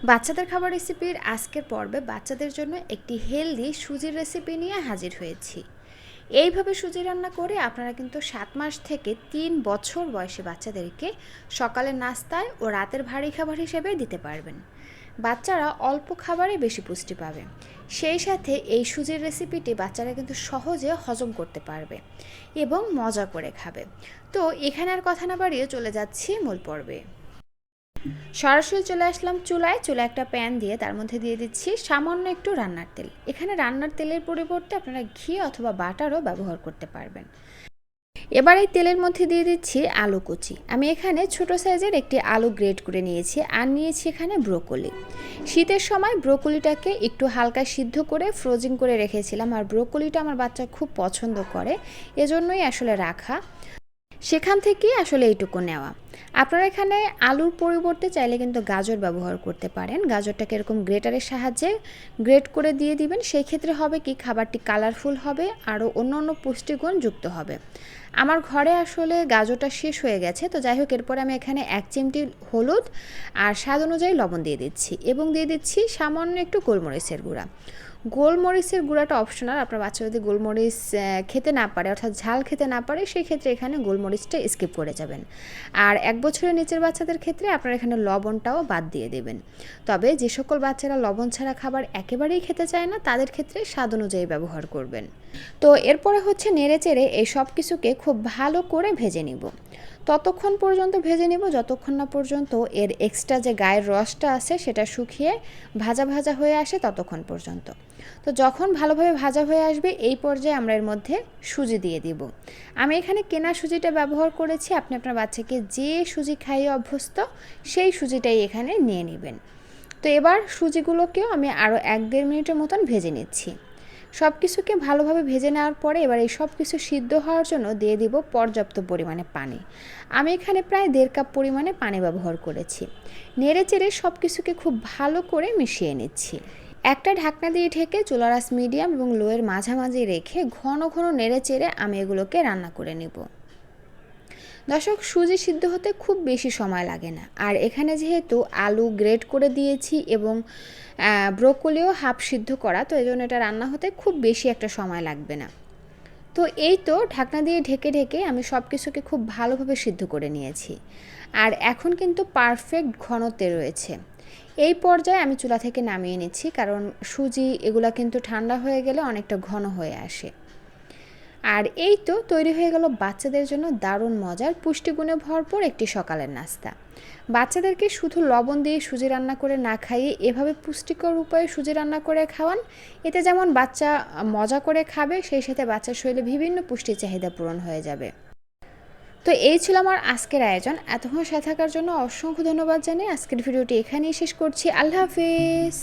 বাচ্চাদের খাবার রেসিপির আজকের পর্বে বাচ্চাদের জন্য একটি হেলদি সুজির রেসিপি নিয়ে হাজির হয়েছি। এইভাবে সুজি রান্না করে আপনারা কিন্তু 7 মাস থেকে 3 বছর বয়সী বাচ্চাদেরকে সকালের নাস্তায় ও রাতের ভারী খাবার হিসেবে দিতে পারবেন। বাচ্চারা অল্প খাবারে বেশি পুষ্টি পাবে। সেই সাথে এই সুজির রেসিপিটি বাচ্চারা কিন্তু সহজে হজম করতে পারবে এবং মজা করে খাবে। তো এখানে আর কথা না বাড়িয়ে চলে যাচ্ছি মূল পর্বে। সরাসরি চলে আসলাম চুলায় একটা প্যান দিয়ে তার মধ্যে দিয়ে দিচ্ছি সামান্য একটু রান্নার তেল। এখানে রান্নার তেলের পরিবর্তে আপনারা ঘি অথবা বাটারও ব্যবহার করতে পারবেন। এবার এই তেলের মধ্যে দিয়ে দিচ্ছি আলু কুচি। আমি এখানে ছোট সাইজের একটি আলু গ্রেট করে নিয়েছি আর নিয়েছি এখানে ব্রোকলি। শীতের সময় ব্রোকলিটাকে একটু হালকা সিদ্ধ করে ফ্রোজিং করে রেখেছিলাম, আর ব্রোকলিটা আমার বাচ্চা খুব পছন্দ করে, এজন্যই আসলে রাখা, সেখান থেকেই আসলে এইটুকু নেওয়া। আপনারা এখানে আলুর পরিবর্তে চাইলে কিন্তু গাজর ব্যবহার করতে পারেন। গাজরটাকে এরকম গ্রেটারের সাহায্যে গ্রেট করে দিয়ে দিবেন। সেই ক্ষেত্রে হবে কি, খাবারটি কালারফুল হবে, আরও অন্য অন্য পুষ্টিগুণ যুক্ত হবে। আমার ঘরে আসলে গাজরটা শেষ হয়ে গেছে, তো যাই হোক, এরপরে আমি এখানে 1 চিমটি হলুদ আর স্বাদ অনুযায়ী লবণ দিয়ে দিচ্ছি এবং দিয়ে দিচ্ছি সামান্য একটু গোলমরিচের গুঁড়া। গোলমরিচের গুঁড়াটা অপশনাল, আপনার বাচ্চা যদি গোলমরিচ খেতে না পারে, অর্থাৎ ঝাল খেতে না পারে, সেই ক্ষেত্রে এখানে গোলমরিচটা স্কিপ করে যাবেন। আর 1 বছরের নিচের বাচ্চাদের ক্ষেত্রে আপনারা এখানে লবণটাও বাদ দিয়ে দেবেন। তবে যে সকল বাচ্চারা লবণ ছাড়া খাবার একেবারেই খেতে চায় না, তাদের ক্ষেত্রে স্বাদ অনুযায়ী ব্যবহার করবেন। তো এরপরে হচ্ছে নেড়ে চেড়ে এই সব কিছুকে খুব ভালো করে ভেজে নিব। ততক্ষণ পর্যন্ত ভেজে নেব যতক্ষণ না পর্যন্ত এর এক্সট্রা যে গায়ের রসটা আছে সেটা শুকিয়ে ভাজা ভাজা হয়ে আসে, ততক্ষণ পর্যন্ত। তো যখন ভালোভাবে ভাজা হয়ে আসবে, এই পর্যায়ে আমরা এর মধ্যে সুজি দিয়ে দিব। আমি এখানে কেনা সুজিটা ব্যবহার করেছি। আপনি আপনার বাচ্চাকে যে সুজি খাইয়ে অভ্যস্ত সেই সুজিটাই এখানে নিয়ে নেবেন। তো এবার সুজিগুলোকেও আমি আরও 1-1.5 মিনিটের মতন ভেজে নিচ্ছি। সব কিছুকে ভালোভাবে ভেজে নেওয়ার পরে এবার এই সব কিছু সিদ্ধ হওয়ার জন্য দিয়ে দিব পর্যাপ্ত পরিমাণে পানি। আমি এখানে প্রায় 1.5 কাপ পরিমাণে পানি ব্যবহার করেছি। নেড়ে চেড়ে সব কিছুকে খুব ভালো করে মিশিয়ে নিচ্ছি। একটা ঢাকনা দিয়ে ঢেকে চুলার আঁচ মিডিয়াম এবং লোয়ের মাঝামাঝি রেখে ঘন ঘন নেড়ে চেড়ে আমি এগুলোকে রান্না করে নেব। দর্শক, সুজি সিদ্ধ হতে খুব বেশি সময় লাগে না, আর এখানে যেহেতু আলু গ্রেট করে দিয়েছি এবং ব্রোকলিও হাফ সিদ্ধ করা, তো এই জন্য এটা রান্না হতে খুব বেশি একটা সময় লাগবে না। তো এই তো ঢাকনা দিয়ে ঢেকে ঢেকে আমি সব কিছুকে খুব ভালোভাবে সিদ্ধ করে নিয়েছি, আর এখন কিন্তু পারফেক্ট ঘনত্বে রয়েছে। এই পর্যায়ে আমি চুলা থেকে নামিয়ে নিচ্ছি, কারণ সুজি এগুলা কিন্তু ঠান্ডা হয়ে গেলে অনেকটা ঘন হয়ে আসে। আর এই তো তৈরি হয়ে গেল বাচ্চাদের জন্য দারুণ মজার পুষ্টিগুণে ভরপুর একটি সকালের নাস্তা। বাচ্চাদেরকে শুধু লবণ দিয়ে সুজি রান্না করে না খাইয়ে এভাবে পুষ্টিকর উপায়ে সুজি রান্না করে খাওয়ান। এতে যেমন বাচ্চা মজা করে খাবে, সেই সাথে বাচ্চার শরীরে বিভিন্ন পুষ্টি চাহিদা পূরণ হয়ে যাবে। তো এই ছিল আমার আজকের আয়োজন। এতক্ষণ সাথে থাকার জন্য অসংখ্য ধন্যবাদ জানিয়ে আজকের ভিডিওটি এখানেই শেষ করছি। আল্লাহ হাফিজ।